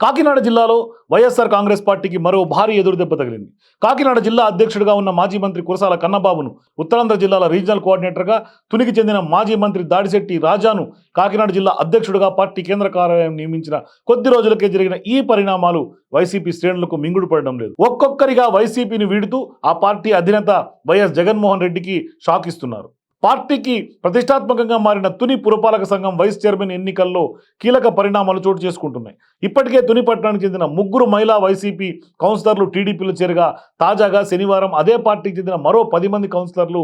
కాకినాడ జిల్లాలో వైఎస్ఆర్ కాంగ్రెస్ పార్టీకి మరో భారీ ఎదురుదెబ్బ తగిలింది. కాకినాడ జిల్లా అధ్యక్షుడిగా ఉన్న మాజీ మంత్రి కురసాల కన్నబాబును, ఉత్తరాంధ్ర జిల్లాల రీజనల్ కోఆర్డినేటర్గా తునికి చెందిన మాజీ మంత్రి దాడిశెట్టి రాజాను కాకినాడ జిల్లా అధ్యక్షుడిగా పార్టీ కేంద్ర కార్యాలయం నియమించిన కొద్ది రోజులకే జరిగిన ఈ పరిణామాలు వైసీపీ శ్రేణులకు మింగుడు పడడం లేదు. ఒక్కొక్కరిగా వైసీపీని వీడుతూ ఆ పార్టీ అధినేత వైఎస్ జగన్మోహన్ రెడ్డికి షాక్ ఇస్తున్నారు. పార్టీకి ప్రతిష్టాత్మకంగా మారిన తుని పురపాలక సంఘం వైస్ చైర్మన్ ఎన్నికల్లో కీలక పరిణామాలు చోటు చేసుకుంటున్నాయి. ఇప్పటికే తుని పట్టణానికి చెందిన 3 మహిళా వైసీపీ కౌన్సిలర్లు టీడీపీలో చేరగా, తాజాగా శనివారం అదే పార్టీకి చెందిన మరో 10 మంది కౌన్సిలర్లు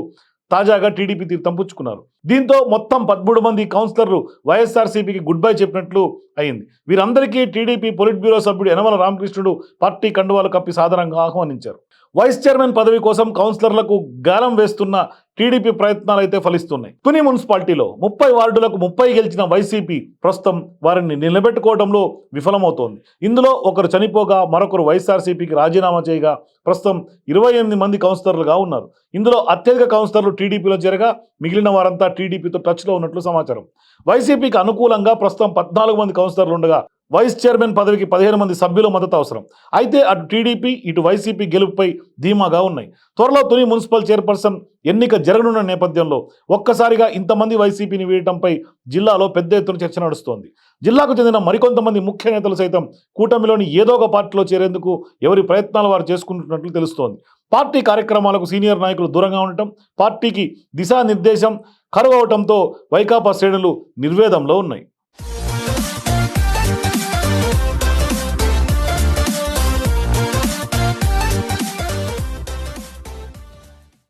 తాజాగా టీడీపీ తీర్థం పుచ్చుకున్నారు. దీంతో మొత్తం 13 మంది కౌన్సిలర్లు వైఎస్ఆర్సీపీకి గుడ్ బై చెప్పినట్లు అయింది. వీరందరికీ టీడీపీ పొలిట్ బ్యూరో సభ్యుడు యనమల రామకృష్ణుడు పార్టీ కండువాలు కప్పి సాదరంగా ఆహ్వానించారు. వైస్ చైర్మన్ పదవి కోసం కౌన్సిలర్లకు గాలం వేస్తున్న టీడీపీ ప్రయత్నాలు అయితే ఫలిస్తున్నాయి. తుని మున్సిపాలిటీలో 30 వార్డులకు 30 గెలిచిన వైసీపీ ప్రస్తుతం వారిని నిలబెట్టుకోవడంలో విఫలమవుతోంది. ఇందులో ఒకరు చనిపోగా మరొకరు వైఎస్ఆర్సీపీకి రాజీనామా చేయగా ప్రస్తుతం 28 మంది కౌన్సిలర్లుగా ఉన్నారు. ఇందులో అత్యధిక కౌన్సిలర్లు టీడీపీలో చేరగా మిగిలిన వారంతా టీడీపీతో టచ్లో ఉన్నట్లు సమాచారం. వైసీపీకి అనుకూలంగా ప్రస్తుతం 14 మంది కౌన్సిలర్లు ఉండగా వైస్ చైర్మన్ పదవికి 15 మంది సభ్యుల మద్దతు అవసరం. అయితే అటు టీడీపీ ఇటు వైసీపీ గెలుపుపై ధీమాగా ఉన్నాయి. త్వరలో తుని మున్సిపల్ చైర్పర్సన్ ఎన్నిక జరగనున్న నేపథ్యంలో ఒక్కసారిగా ఇంతమంది వైసీపీని వీడటంపై జిల్లాలో పెద్ద ఎత్తున చర్చ నడుస్తోంది. జిల్లాకు చెందిన మరికొంతమంది ముఖ్య నేతలు సైతం కూటమిలోని ఏదో ఒక పార్టీలో చేరేందుకు ఎవరి ప్రయత్నాలు వారు చేసుకుంటున్నట్లు తెలుస్తోంది. పార్టీ కార్యక్రమాలకు సీనియర్ నాయకులు దూరంగా ఉండటం, పార్టీకి దిశానిర్దేశం కరువవటంతో వైకాపా శ్రేణులు నిర్వేదంలో ఉన్నాయి.